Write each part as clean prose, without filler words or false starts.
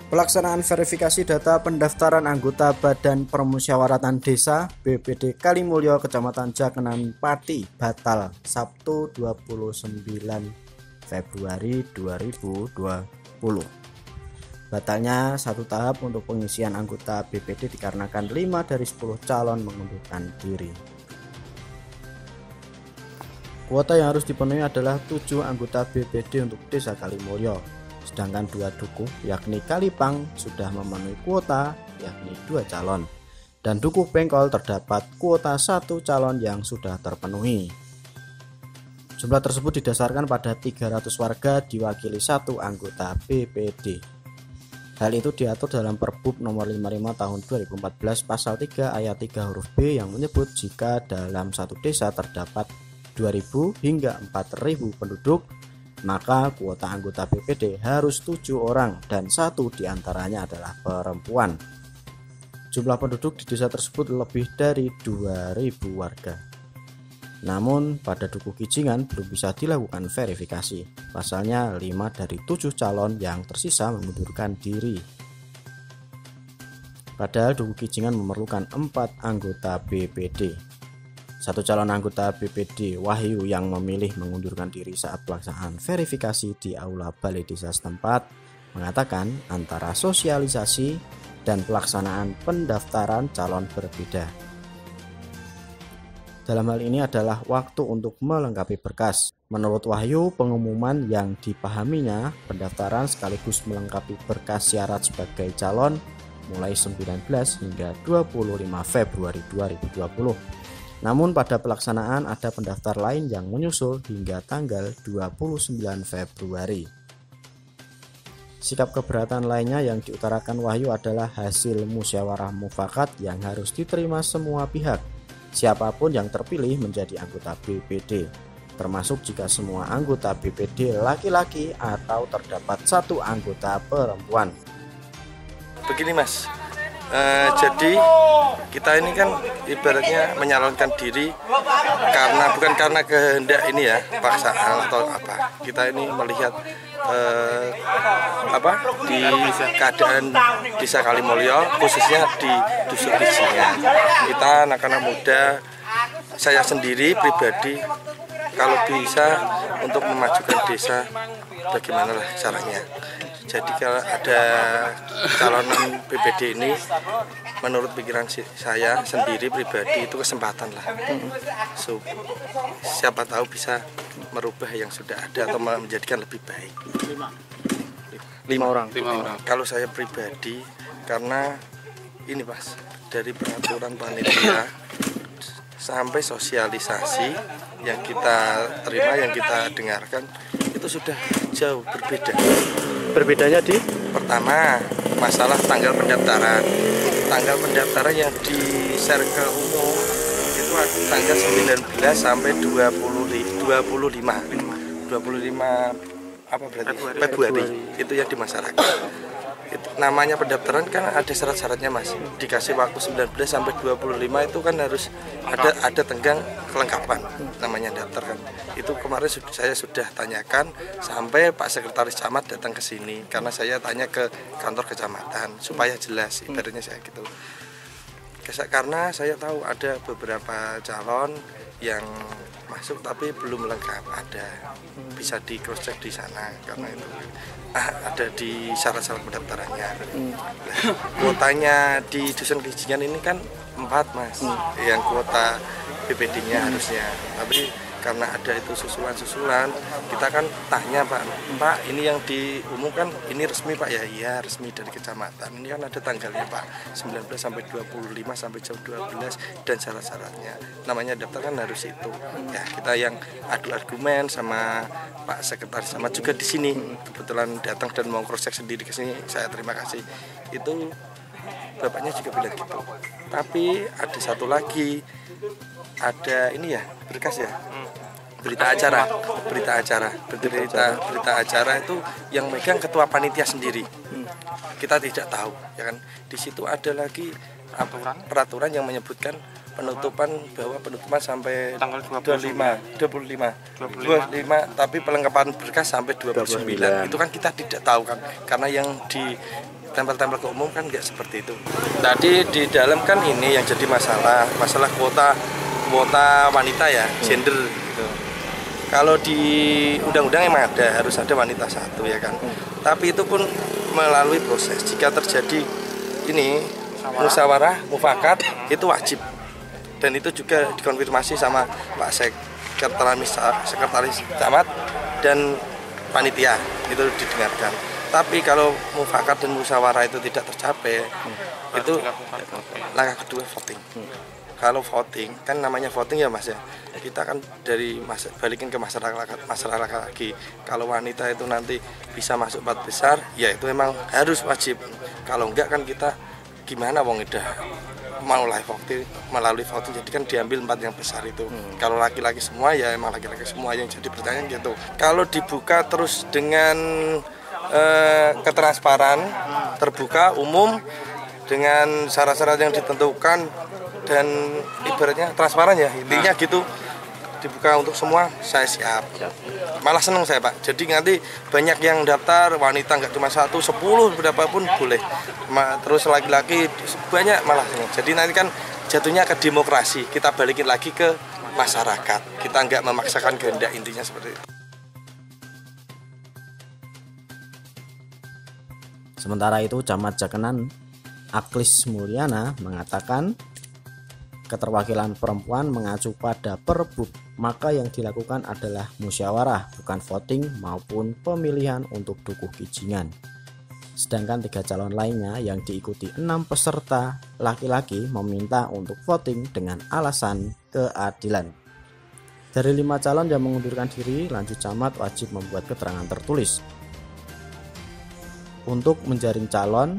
Pelaksanaan verifikasi data pendaftaran anggota Badan Permusyawaratan Desa BPD Kalimulyo Kecamatan Jakenan Pati batal Sabtu 29 Februari 2020. Batalnya satu tahap untuk pengisian anggota BPD dikarenakan 5 dari 10 calon mengundurkan diri. Kuota yang harus dipenuhi adalah 7 anggota BPD untuk Desa Kalimulyo. Sedangkan 2 dukuh yakni Kalipang sudah memenuhi kuota yakni 2 calon, dan dukuh Bengkol terdapat kuota 1 calon yang sudah terpenuhi. Jumlah tersebut didasarkan pada 300 warga diwakili 1 anggota BPD. Hal itu diatur dalam Perbup nomor 55 tahun 2014 pasal 3 ayat 3 huruf B yang menyebut jika dalam satu desa terdapat 2.000 hingga 4.000 penduduk, maka kuota anggota BPD harus 7 orang dan 1 diantaranya adalah perempuan. Jumlah penduduk di desa tersebut lebih dari 2.000 warga. Namun pada Dukuh Kijingan belum bisa dilakukan verifikasi. Pasalnya 5 dari 7 calon yang tersisa mengundurkan diri. Padahal Dukuh Kijingan memerlukan 4 anggota BPD. 1 calon anggota BPD Wahyu yang memilih mengundurkan diri saat pelaksanaan verifikasi di aula balai desa setempat mengatakan antara sosialisasi dan pelaksanaan pendaftaran calon berbeda. Dalam hal ini adalah waktu untuk melengkapi berkas. Menurut Wahyu, pengumuman yang dipahaminya pendaftaran sekaligus melengkapi berkas syarat sebagai calon mulai 19 hingga 25 Februari 2020. Namun pada pelaksanaan ada pendaftar lain yang menyusul hingga tanggal 29 Februari. Sikap keberatan lainnya yang diutarakan Wahyu adalah hasil musyawarah mufakat yang harus diterima semua pihak, siapapun yang terpilih menjadi anggota BPD, termasuk jika semua anggota BPD laki-laki atau terdapat 1 anggota perempuan. Begini Mas, jadi kita ini kan ibaratnya menyalonkan diri bukan karena kehendak ini ya, paksaan atau apa. Kita ini melihat di keadaan Desa Kalimulyo, khususnya di Dusun Kijingan. Kita anak-anak muda, saya sendiri pribadi kalau bisa untuk memajukan desa, bagaimana caranya. Jadi kalau ada calonan BPD ini, menurut pikiran saya sendiri pribadi itu kesempatan lah. Siapa tahu bisa merubah yang sudah ada atau menjadikan lebih baik. 5 orang. Kalau saya pribadi, karena ini Mas, dari peraturan panitia sampai sosialisasi yang kita terima, yang kita dengarkan, itu sudah jauh berbeda. Berbedanya di? Pertama, masalah tanggal pendaftaran. Tanggal pendaftaran yang di-share ke umum itu tanggal 19 sampai 25 apa berarti? Februari. Itu yang di masyarakat. Itu namanya pendaftaran kan ada syarat-syaratnya Mas. Dikasih waktu 19 sampai 25 itu kan harus ada tenggang kelengkapan namanya daftar kan. Itu kemarin saya sudah tanyakan sampai Pak Sekretaris Camat datang ke sini karena saya tanya ke kantor kecamatan supaya jelas ibaratnya saya gitu. Karena saya tahu ada beberapa calon yang masuk tapi belum lengkap, ada bisa di cross check di sana karena itu ada di syarat-syarat pendaftarannya. Kuotanya di Dusun Kijingan ini kan 4 Mas, yang kuota BPD-nya harusnya, tapi karena ada itu susulan-susulan, kita kan tanya Pak ini yang diumumkan ini resmi Pak ya? Iya resmi dari kecamatan, ini kan ada tanggalnya Pak, 19 sampai 25 sampai jam 12 dan syarat-syaratnya. Namanya daftar kan harus itu. Ya kita yang adu argumen sama Pak Sekretaris sama juga di sini kebetulan datang dan mau cross check sendiri ke sini, saya terima kasih. Itu bapaknya juga bilang gitu. Tapi ada satu lagi, ada ini ya berkas ya, berita acara itu yang megang ketua panitia sendiri. Kita tidak tahu ya kan. Di situ ada lagi peraturan yang menyebutkan penutupan sampai tanggal 25 tapi pelengkapan berkas sampai 29. Itu kan kita tidak tahu kan, karena yang tempel-tempel ke umum kan nggak seperti itu. Tadi di dalam kan ini yang jadi masalah kuota wanita ya, gender gitu. Kalau di undang-undang emang harus ada wanita 1 ya kan. Tapi itu pun melalui proses. Jika terjadi ini musyawarah mufakat itu wajib. Dan itu juga dikonfirmasi sama Pak Sekretaris Camat dan panitia, itu didengarkan. Tapi kalau mufakat dan musyawarah itu tidak tercapai, itu langkah kedua voting. Kalau voting, kan namanya voting ya Mas ya, kita kan balikin ke masyarakat lagi. Kalau wanita itu nanti bisa masuk 4 besar, ya itu memang harus wajib. Kalau enggak kan kita gimana wong udah melalui voting, jadi kan diambil 4 yang besar itu. Kalau laki-laki semua ya emang laki-laki semua yang jadi pertanyaan gitu. Kalau dibuka terus dengan ketransparan, terbuka, umum, dengan syarat-syarat yang ditentukan dan ibaratnya transparan ya, intinya gitu, dibuka untuk semua, saya siap. Malah seneng saya Pak, jadi nanti banyak yang daftar, wanita nggak cuma 1, 10 berapapun boleh, terus laki-laki banyak, malah seneng. Jadi nanti kan jatuhnya ke demokrasi, kita balikin lagi ke masyarakat, kita nggak memaksakan kehendak, intinya seperti itu. Sementara itu Camat Jakenan Aklis Mulyana mengatakan keterwakilan perempuan mengacu pada Perbub, maka yang dilakukan adalah musyawarah, bukan voting maupun pemilihan untuk Dukuh Kijingan. Sedangkan 3 calon lainnya yang diikuti 6 peserta laki-laki meminta untuk voting dengan alasan keadilan. Dari 5 calon yang mengundurkan diri, lanjut camat wajib membuat keterangan tertulis. Untuk menjaring calon,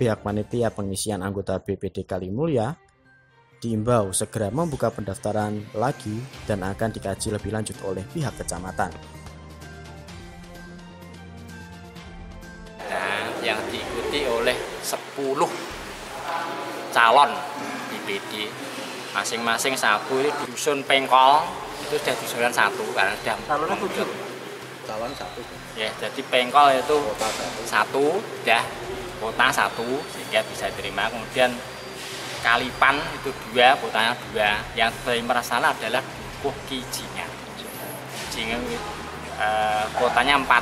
pihak panitia pengisian anggota BPD Kalimulya diimbau segera membuka pendaftaran lagi dan akan dikaji lebih lanjut oleh pihak kecamatan. Nah, yang diikuti oleh 10 calon BPD, masing-masing 1 di dusun Pengkol itu sudah dusunan 1 karena sudah calonnya 7. Calon 1. Ya, jadi Pengkol itu 1, dah kota 1 sehingga bisa diterima. Kemudian Kalipan itu 2, kotanya 2. Yang paling masalah adalah Dukuh Kijingan. Kijingan kotanya 4.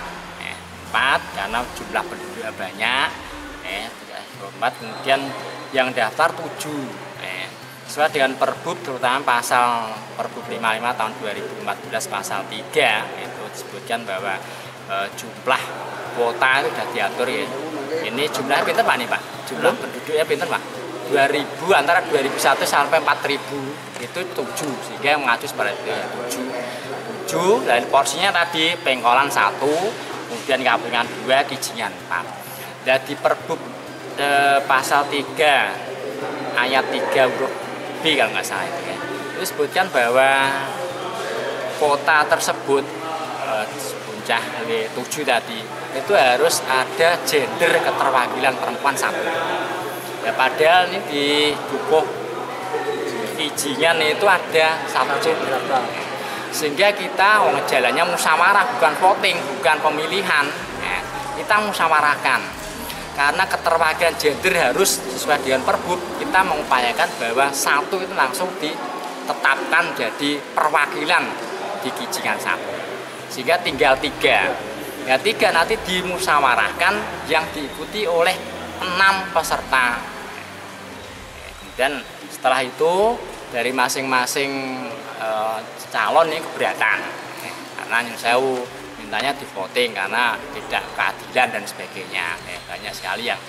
4 karena jumlah penduduknya banyak. 4. Kemudian yang daftar 7. Sesuai dengan Perbub, terutama pasal Perbub 55 tahun 2014 pasal 3 itu disebutkan bahwa jumlah kuota itu sudah diatur ya. Ini jumlahnya pinter Pak nih Pak? Jumlah penduduknya pinter Pak? 2000, antara 2001 sampai 4000 itu 7, sehingga mengacu pada itu ya 7 dan porsinya tadi Pengkolan 1, kemudian Kapungan 2, Kijingan 4. Dan di Perbub pasal 3 ayat 3 huruf B kalau nggak salah itu ya, itu disebutkan bahwa kota tersebut Puncah 7 tadi itu harus ada gender keterwakilan perempuan 1. Ya padahal ini di Dukuh Kijingan itu ada 1 gender. Sehingga kita jalannya musyawarah, bukan voting, bukan pemilihan. Kita musyawarahkan. Karena keterwakilan gender harus sesuai dengan Perbub, kita mengupayakan bahwa 1 itu langsung ditetapkan jadi perwakilan di Kijingan 1. Sehingga tinggal 3. Ya 3 nanti dimusyawarahkan yang diikuti oleh 6 peserta. Dan setelah itu dari masing-masing calon ini keberatan. Karena yang saya mintanya di voting karena tidak keadilan dan sebagainya. Banyak sekali yang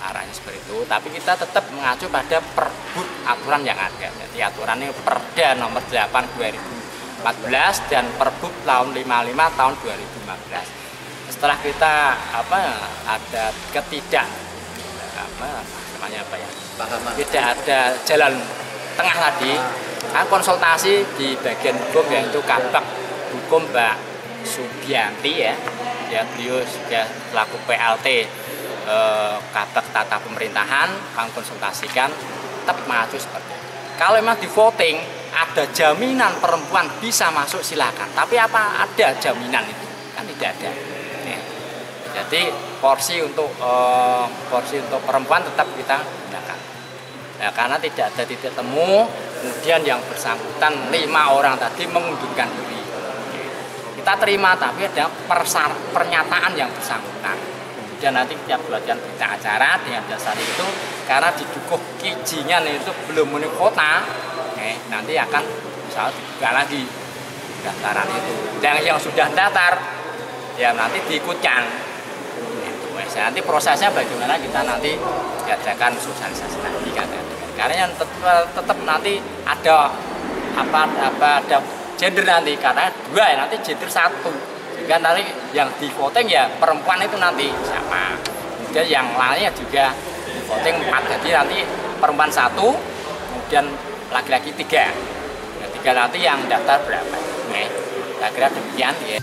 arahnya seperti itu. Tapi kita tetap mengacu pada Perbub aturan yang ada. Jadi aturan ini Perda nomor 8 2014 dan Perbub tahun 55 tahun 2015. Setelah kita ada tidak ada jalan tengah tadi, konsultasi di bagian hukum yaitu Kabak Hukum Mbak Subianti ya beliau sudah selaku PLT Kabak Tata Pemerintahan, kami konsultasikan tetap mengacu seperti itu. Kalau memang di voting ada jaminan perempuan bisa masuk silakan, tapi apa ada jaminan itu kan tidak ada. Jadi porsi untuk perempuan tetap kita gunakan. Nah, karena tidak ada titik temu, kemudian yang bersangkutan 5 orang tadi mengundurkan diri. Kita terima, tapi ada pernyataan yang bersangkutan. Kemudian nanti kita buatkan berita acara dengan dasar itu, karena di Dukuh Kijingan itu belum memenuhi kuota, nanti akan misalnya dibuka lagi daftaran itu. Dan yang sudah daftar, ya nanti diikutkan. Nanti prosesnya bagaimana kita nanti diadakan sosialisasi lagi karena yang tetap nanti ada ada gender nanti, karena 2 ya nanti gender 1, sehingga nanti yang di voting ya perempuan itu nanti siapa, kemudian yang lainnya juga di voting 4, jadi nanti perempuan 1, kemudian laki-laki 3, 3 nanti yang daftar berapa, saya kira demikian ya.